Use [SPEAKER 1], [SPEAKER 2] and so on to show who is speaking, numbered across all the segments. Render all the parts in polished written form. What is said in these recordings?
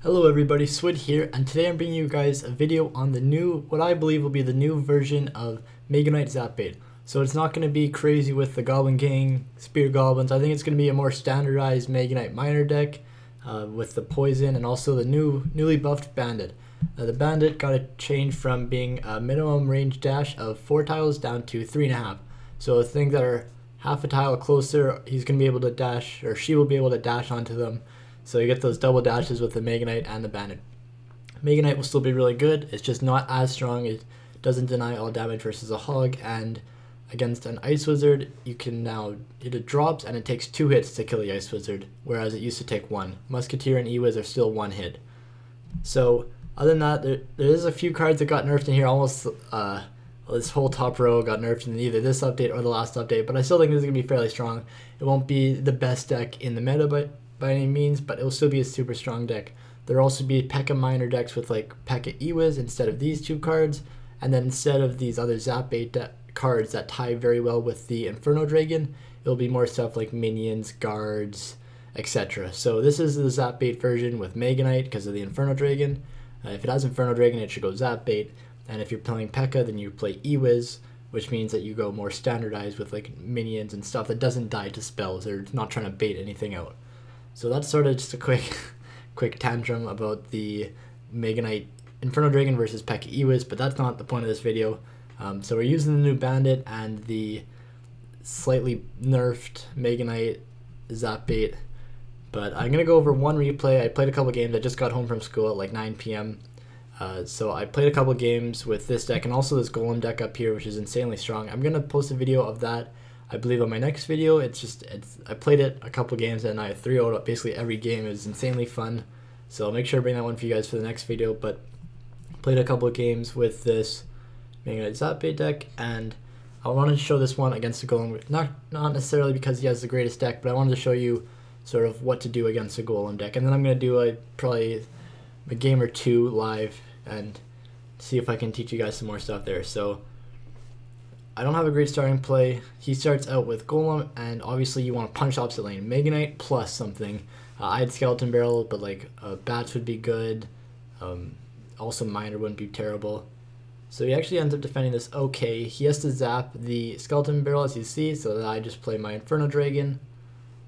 [SPEAKER 1] Hello everybody, Swood here, and today I'm bringing you guys a video on the new, what I believe will be the new version of Mega Knight ZAP. So it's not going to be crazy with the Goblin King, Spear Goblins. I think it's going to be a more standardized Mega Knight Miner deck with the Poison and also the newly buffed Bandit. The Bandit got a change from being a minimum range dash of 4 tiles down to 3.5. So things that are half a tile closer, he's going to be able to dash, or she will be able to dash onto them. So you get those double dashes with the Mega Knight and the Bandit. Mega Knight will still be really good, it's just not as strong. It doesn't deny all damage versus a Hog, and against an Ice Wizard, you can now, it drops and it takes 2 hits to kill the Ice Wizard, whereas it used to take 1. Musketeer and E-Wiz are still 1 hit. So other than that, there is a few cards that got nerfed in here. Almost this whole top row got nerfed in either this update or the last update, but I still think this is going to be fairly strong. It won't be the best deck in the meta by any means, but it will still be a super strong deck. There will also be pekka miner decks with like pekka E-Wiz instead of these 2 cards, and then instead of these other ZAP cards that tie very well with the Inferno Dragon, it will be more stuff like minions, guards, etc. So this is the ZAP version with Mega Knight because of the Inferno Dragon. If it has Inferno Dragon, it should go ZAP, and if you're playing pekka, then you play E-Wiz, which means that you go more standardized with like minions and stuff that doesn't die to spells or not trying to bait anything out. So that's sort of just a quick tantrum about the Mega Knight Inferno Dragon versus pekka E-Wiz, but that's not the point of this video. So we're using the new Bandit and the slightly nerfed Mega Knight ZAP, but I'm going to go over one replay. I played a couple games. I just got home from school at like 9 p.m. So I played a couple games with this deck and also this Golem deck up here, which is insanely strong. I'm going to post a video of that, I believe, on my next video. I played it a couple games and I 3-0'd up basically every game. It was insanely fun. So I'll make sure to bring that one for you guys for the next video. But played a couple of games with this Mega Knight ZAP deck, and I wanted to show this one against the Golem. Not necessarily because he has the greatest deck, but I wanted to show you sort of what to do against the Golem deck. And then I'm going to do probably a game or 2 live and see if I can teach you guys some more stuff there. So I don't have a great starting play. He starts out with Golem, and obviously you want to punch opposite lane. Mega Knight plus something. I had Skeleton Barrel, but like Bats would be good. Also Miner wouldn't be terrible. So he actually ends up defending this okay. He has to zap the Skeleton Barrel, as you see, so that I just play my Inferno Dragon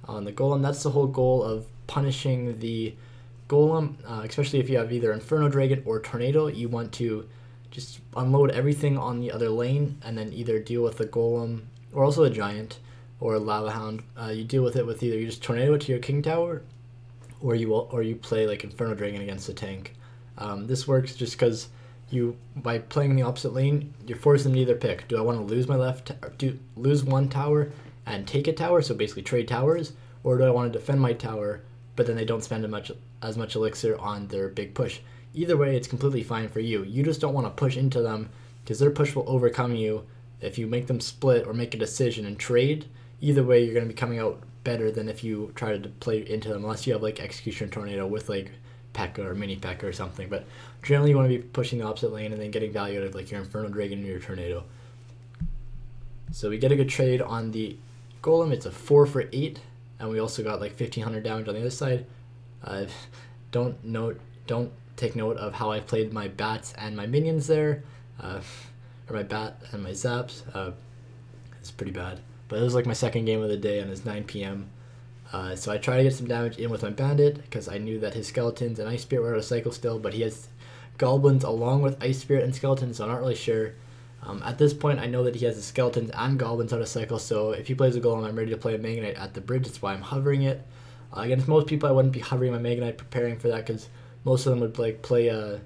[SPEAKER 1] on the Golem. That's the whole goal of punishing the Golem, especially if you have either Inferno Dragon or Tornado. You want to just unload everything on the other lane and then either deal with the Golem or also a Giant or a Lava Hound. You deal with it with either you just Tornado it to your King Tower, or you play like Inferno Dragon against a tank. This works just because by playing in the opposite lane, you're forcing them to either pick. Do I want to lose my lose 1 tower and take a tower, so basically trade towers, or do I want to defend my tower but then they don't spend as much elixir on their big push? Either way, it's completely fine for you. You just don't want to push into them because their push will overcome you if you make them split or make a decision and trade. Either way, you're going to be coming out better than if you try to play into them, unless you have like Execution Tornado with like Pekka or Mini Pekka or something. But generally, you want to be pushing the opposite lane and then getting value out of like your Inferno Dragon or your Tornado. So we get a good trade on the Golem. It's a 4 for 8, and we also got like 1500 damage on the other side. Don't take note of how I played my Bats and my minions there, or my Bat and my Zaps. It's pretty bad. But it was like my second game of the day, and it's 9 p.m. So I try to get some damage in with my Bandit because I knew that his Skeletons and Ice Spirit were out of cycle still, but he has Goblins along with Ice Spirit and Skeletons, so I'm not really sure. At this point, I know that he has the Skeletons and Goblins out of cycle, so if he plays a Golem, I'm ready to play a Mega Knight at the bridge. That's why I'm hovering it. Against most people, I wouldn't be hovering my Mega Knight, preparing for that, because most of them would like play a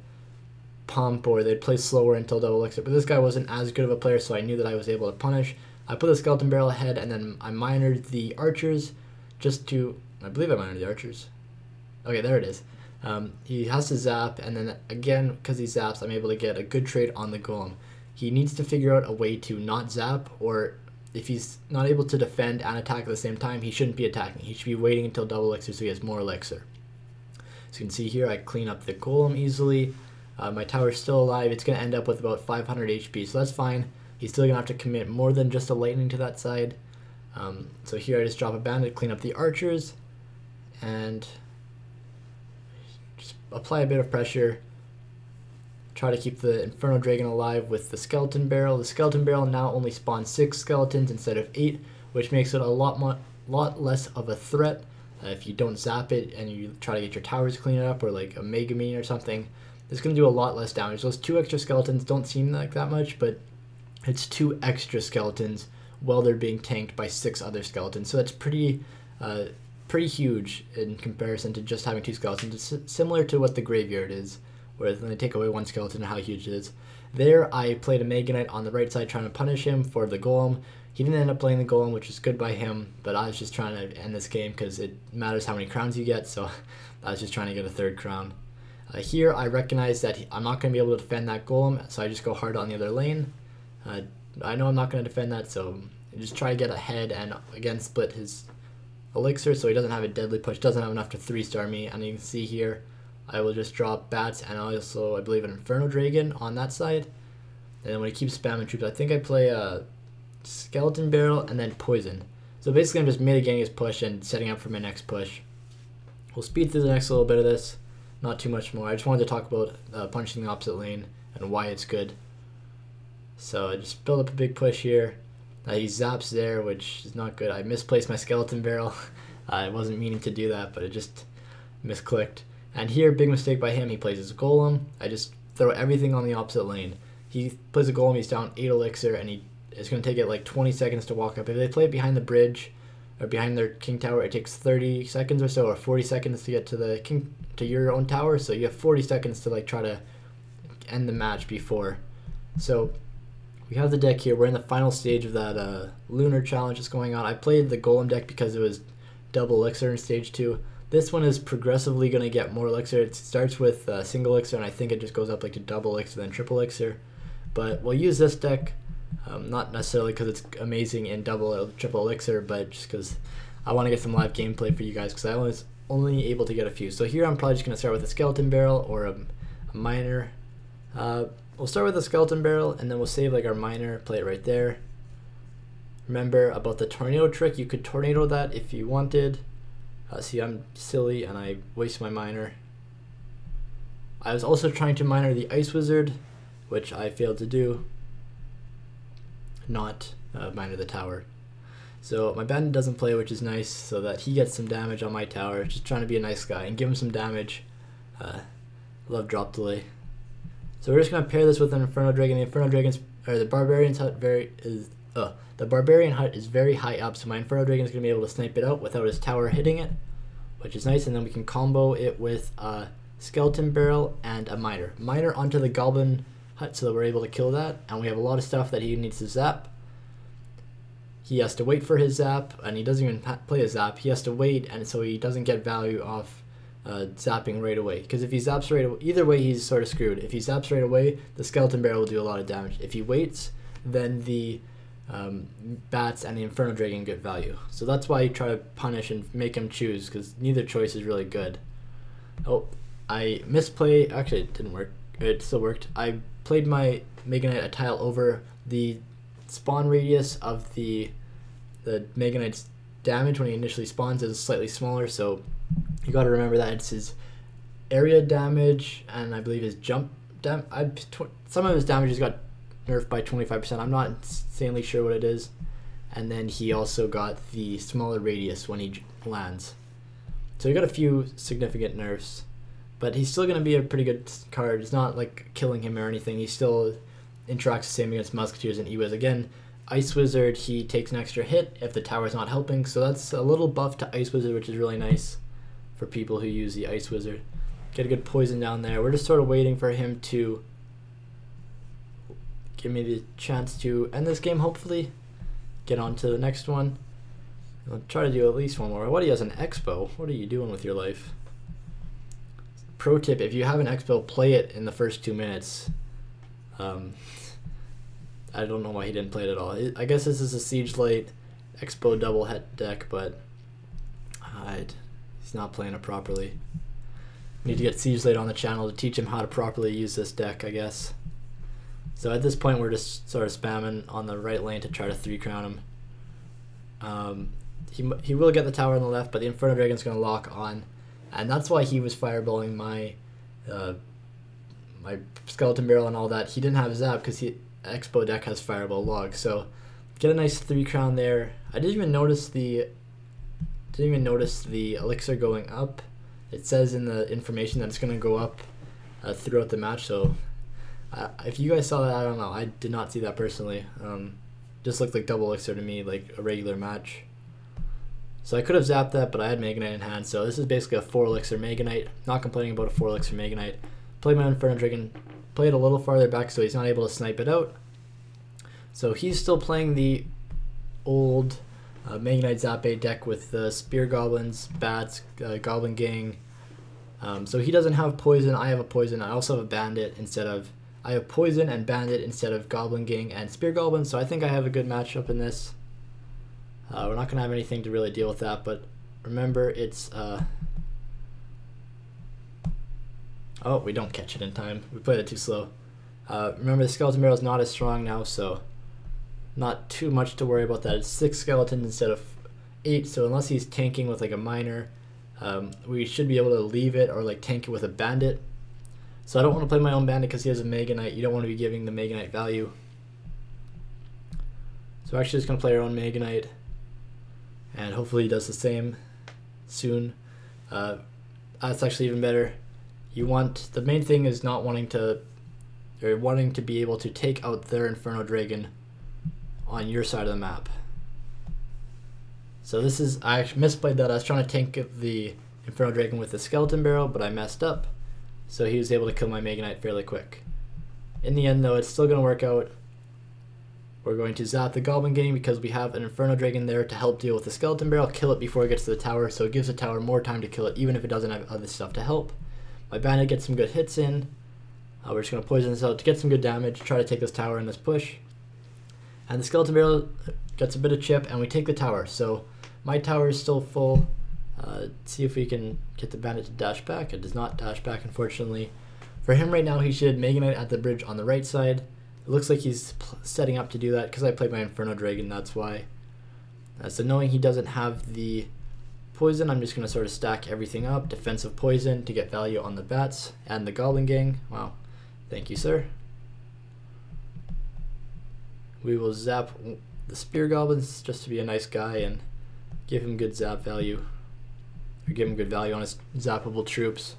[SPEAKER 1] Pump, or they'd play slower until double elixir. But this guy wasn't as good of a player, so I knew that I was able to punish. I put the Skeleton Barrel ahead, and then I minored the Archers just to, I believe I minored the Archers. Okay, there it is. He has to zap, and then again, because he zaps, I'm able to get a good trade on the Golem. He needs to figure out a way to not zap, or if he's not able to defend and attack at the same time, he shouldn't be attacking. He should be waiting until double elixir so he has more elixir. So you can see here, I clean up the Golem easily. My tower's still alive. It's going to end up with about 500 HP, so that's fine. He's still going to have to commit more than just a lightning to that side. So here I just drop a Bandit, clean up the Archers, and just apply a bit of pressure, try to keep the Inferno Dragon alive with the Skeleton Barrel. The Skeleton Barrel now only spawns 6 skeletons instead of 8, which makes it a lot less of a threat. If you don't zap it and you try to get your towers cleaned up, or like a Mega Mean or something, it's going to do a lot less damage. Those 2 extra skeletons don't seem like that much, but it's 2 extra skeletons while they're being tanked by 6 other skeletons. So that's pretty huge in comparison to just having 2 skeletons. It's similar to what the Graveyard is, where when they take away 1 skeleton, how huge it is. There, I played a Mega Knight on the right side trying to punish him for the Golem. He didn't end up playing the Golem, which is good by him, but I was just trying to end this game because it matters how many crowns you get, so I was just trying to get a 3rd crown. Here, I recognize that I'm not going to be able to defend that Golem, so I just go hard on the other lane. I know I'm not going to defend that, so I just try to get ahead and again split his elixir so he doesn't have a deadly push, doesn't have enough to 3-star me. And you can see here, I will just drop bats and also, I believe, an Inferno Dragon on that side. And then when he keeps spamming troops, I think I play a Skeleton Barrel and then Poison. So basically I'm just mitigating his push and setting up for my next push. We'll speed through the next little bit of this, not too much more. I just wanted to talk about punching the opposite lane and why it's good. So I just build up a big push here. He zaps there, which is not good. I misplaced my Skeleton Barrel. I wasn't meaning to do that, but it just misclicked. And here, big mistake by him, he plays his Golem. I just throw everything on the opposite lane. He plays a Golem, he's down 8 elixir, and it's going to take it like 20 seconds to walk up. If they play it behind the bridge, or behind their King Tower, it takes 30 seconds or so, or 40 seconds to get to the to your own tower, so you have 40 seconds to like try to end the match before. So we have the deck here. We're in the final stage of that Lunar challenge that's going on. I played the Golem deck because it was double elixir in stage 2. This one is progressively going to get more elixir. It starts with single elixir, and I think it just goes up like to double elixir, then triple elixir. But we'll use this deck, not necessarily because it's amazing in double or triple elixir, but just because I want to get some live gameplay for you guys, because I was only able to get a few. So here I'm probably just going to start with a Skeleton Barrel or a Miner. We'll start with a Skeleton Barrel, and then we'll save like our Miner, play it right there. Remember about the tornado trick, you could tornado that if you wanted. See, I'm silly and I waste my Miner. I was also trying to miner the Ice Wizard, which I failed to do, not miner the tower. So my Bandit doesn't play, which is nice, so that he gets some damage on my tower. Just trying to be a nice guy and give him some damage. Love drop delay. So we're just gonna pair this with an Inferno Dragon. The Inferno Dragon's, or the Barbarian's hut the Barbarian hut is very high up, so my Inferno Dragon is gonna be able to snipe it out without his tower hitting it, which is nice. And then we can combo it with a Skeleton Barrel and a Miner. Miner onto the Goblin hut so that we're able to kill that, and we have a lot of stuff that he needs to zap. He has to wait for his zap, and he doesn't even play a zap. He has to wait, and so he doesn't get value off zapping right away. Because if he zaps right away, either way he's sort of screwed. If he zaps right away, the Skeleton Barrel will do a lot of damage. If he waits, then the bats and the Inferno Dragon get value. So that's why you try to punish and make him choose, because neither choice is really good. Oh, I misplayed. Actually, it didn't work. It still worked. I played my Mega Knight a tile over. The spawn radius of the Mega Knight's damage when he initially spawns is slightly smaller, so you got to remember that it's his area damage, and I believe his jump some of his damages got nerfed by 25%. I'm not insanely sure what it is. And then he also got the smaller radius when he lands. So he got a few significant nerfs, but he's still going to be a pretty good card. It's not like killing him or anything. He still interacts the same against Musketeers and Ewiz. Again, Ice Wizard, he takes an extra hit if the tower's not helping, so that's a little buff to Ice Wizard, which is really nice for people who use the Ice Wizard. Get a good poison down there. We're just sort of waiting for him to give me the chance to end this game, hopefully. Get on to the next one. I'll try to do at least one more. What, he has an Expo? What are you doing with your life? Pro tip, if you have an Expo, play it in the first 2 minutes. I don't know why he didn't play it at all. I guess this is a Siege Light Expo double het deck, but he's not playing it properly. Need to get Siege Light on the channel to teach him how to properly use this deck, I guess. So at this point, we're just sort of spamming on the right lane to try to 3-crown him. He will get the tower on the left, but the Inferno Dragon's going to lock on, and that's why he was fireballing my my skeleton barrel and all that. He didn't have zap because he expo deck has fireball log. So get a nice 3 crown there. I didn't even notice the elixir going up. It says in the information that it's gonna go up throughout the match. So if you guys saw that, I don't know. I did not see that personally. Just looked like double elixir to me, like a regular match. So I could have zapped that, but I had Mega Knight in hand. So this is basically a 4 elixir Mega Knight. Not complaining about a 4 elixir Mega Knight. Played my Inferno Dragon, played a little farther back so he's not able to snipe it out. So he's still playing the old Mega Knight Zap 8 deck with the Spear Goblins, Bats, Goblin Gang. So he doesn't have poison, I have a poison. I also have a Bandit instead of... I have poison and Bandit instead of Goblin Gang and Spear Goblin, so I think I have a good matchup in this. We're not going to have anything to really deal with that, but remember it's... Oh, we don't catch it in time. We played it too slow. Remember the Skeleton Barrel is not as strong now, so not too much to worry about that. It's 6 skeletons instead of 8, so unless he's tanking with like a miner, we should be able to leave it or like tank it with a Bandit. So I don't want to play my own Bandit because he has a Mega Knight. You don't want to be giving the Mega Knight value. So we're actually just going to play our own Mega Knight. And hopefully he does the same soon. That's actually even better. You want, the main thing is not wanting to, or wanting to be able to take out their Inferno Dragon on your side of the map. So this is, I actually misplayed that. I was trying to tank the Inferno Dragon with the Skeleton Barrel, but I messed up. So he was able to kill my Mega Knight fairly quick. In the end though, it's still going to work out. We're going to zap the Goblin Gang because we have an Inferno Dragon there to help deal with the Skeleton Barrel, kill it before it gets to the tower, so it gives the tower more time to kill it even if it doesn't have other stuff to help. My Bandit gets some good hits in. We're just going to poison this out to get some good damage, try to take this tower in this push. And the Skeleton Barrel gets a bit of chip and we take the tower. So my tower is still full. See if we can get the Bandit to dash back. It does not dash back, unfortunately. For him right now, he should Mega Knight at the bridge on the right side. It looks like he's setting up to do that because I played my Inferno Dragon, that's why. So knowing he doesn't have the poison, I'm just going to sort of stack everything up. Defensive poison to get value on the Bats and the Goblin Gang. Wow, thank you, sir. We will zap the Spear Goblins just to be a nice guy and give him good zap value. Or give him good value on his zappable troops.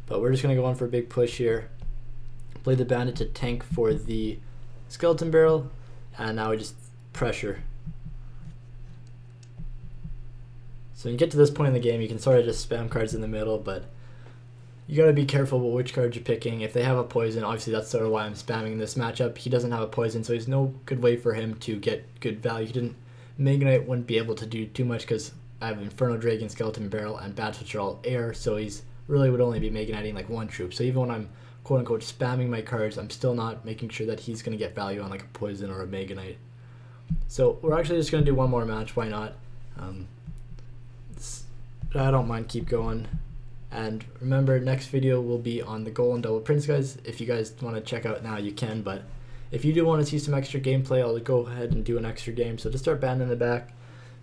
[SPEAKER 1] But we're just going to go on for a big push here. Play the Bandit to tank for the Skeleton Barrel. And now we just pressure. So when you get to this point in the game, you can sort of just spam cards in the middle, but you got to be careful about which cards you're picking. If they have a poison, obviously that's sort of why I'm spamming this matchup. He doesn't have a poison, so there's no good way for him to get good value. Mega Knight wouldn't be able to do too much because I have Inferno Dragon, Skeleton Barrel, and Bats, which are all air, so he's really would only be Mega Knighting like 1 troop. So even when I'm quote unquote spamming my cards, I'm still not making sure that he's going to get value on like a poison or a Mega Knight. So we're actually just going to do one more match, why not? I don't mind, keep going. And remember, next video will be on the Golem Double Prince, guys. If you guys want to check out now, you can, but if you do want to see some extra gameplay, I'll go ahead and do an extra game. So just start banding in the back.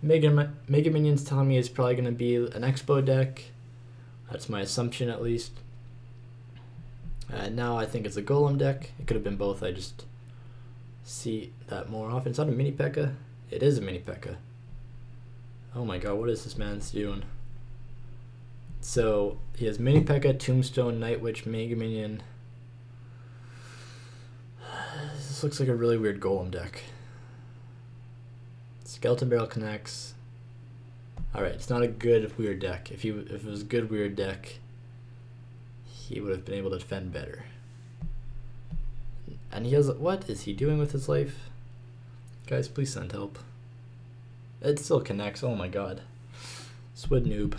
[SPEAKER 1] Mega Minion's telling me it's probably going to be an Expo deck. That's my assumption, at least. Now I think it's a Golem deck. It could have been both. I just see that more often. It's not a mini pekka. It is a mini pekka. Oh my god, what is this man's doing? So he has mini pekka, Tombstone, Night Witch, Mega Minion. This looks like a really weird Golem deck. Skeleton Barrel connects. Alright, it's not a good weird deck. If it was a good weird deck, he would have been able to defend better. And he has, what is he doing with his life? Guys, please send help. It still connects, oh my god. Swood noob.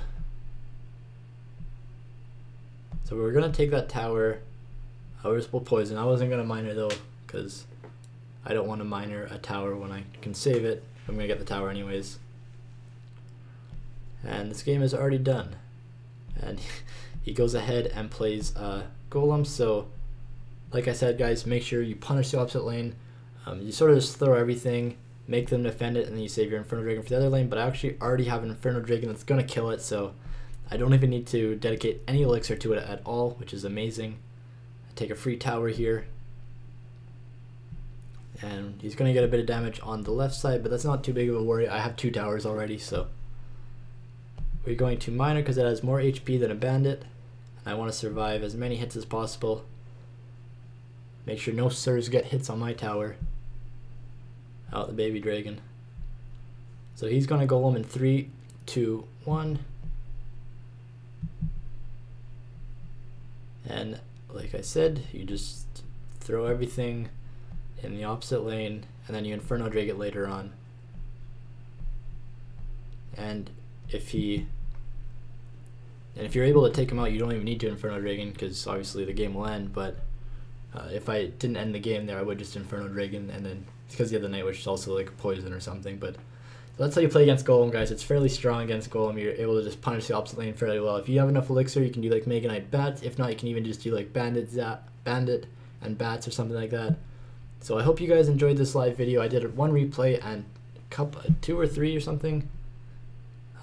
[SPEAKER 1] So we're gonna take that tower. We'll poison. I wasn't gonna miner though, because I don't want to miner a tower when I can save it. I'm gonna get the tower anyways. And this game is already done. And he goes ahead and plays Golem. So, like I said, guys, make sure you punish the opposite lane. You sort of just throw everything, make them defend it, and then you save your Inferno Dragon for the other lane. But I actually already have an Inferno Dragon that's gonna kill it, so I don't even need to dedicate any elixir to it at all, which is amazing. I take a free tower here. And he's going to get a bit of damage on the left side, but that's not too big of a worry. I have 2 towers already, so. We're going to Miner because it has more HP than a Bandit. And I want to survive as many hits as possible. Make sure no sirs get hits on my tower. Out the baby dragon. So he's going to golem in 3, 2, 1. And like I said, you just throw everything in the opposite lane, and then you Inferno Drake it later on. And if you're able to take him out, you don't even need to Inferno Dragon, because obviously the game will end. But if I didn't end the game there, I would just Inferno Dragon, and then because the other Night Witch is also like poison or something. But so that's how you play against Golem, guys. It's fairly strong against Golem. You're able to just punish the opposite lane fairly well. If you have enough elixir, you can do like Mega Knight Bats. If not, you can even just do like Bandit, ZAP, Bandit, and Bats or something like that. So I hope you guys enjoyed this live video. I did 1 replay and 2 or 3 or something.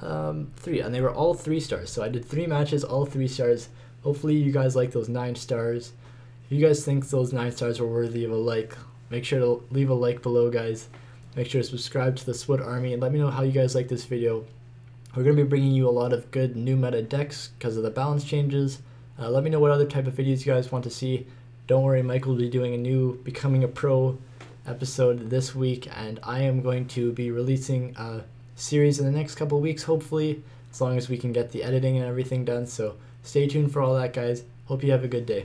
[SPEAKER 1] 3, and they were all 3 stars. So I did 3 matches, all 3 stars. Hopefully you guys like those 9 stars. If you guys think those 9 stars were worthy of a like, make sure to leave a like below, guys. Make sure to subscribe to the Swood Army and let me know how you guys like this video. We're going to be bringing you a lot of good new meta decks because of the balance changes. Let me know what other type of videos you guys want to see. Don't worry, Michael will be doing a new Becoming a Pro episode this week, and I am going to be releasing a series in the next couple of weeks, hopefully, as long as we can get the editing and everything done. So stay tuned for all that, guys. Hope you have a good day.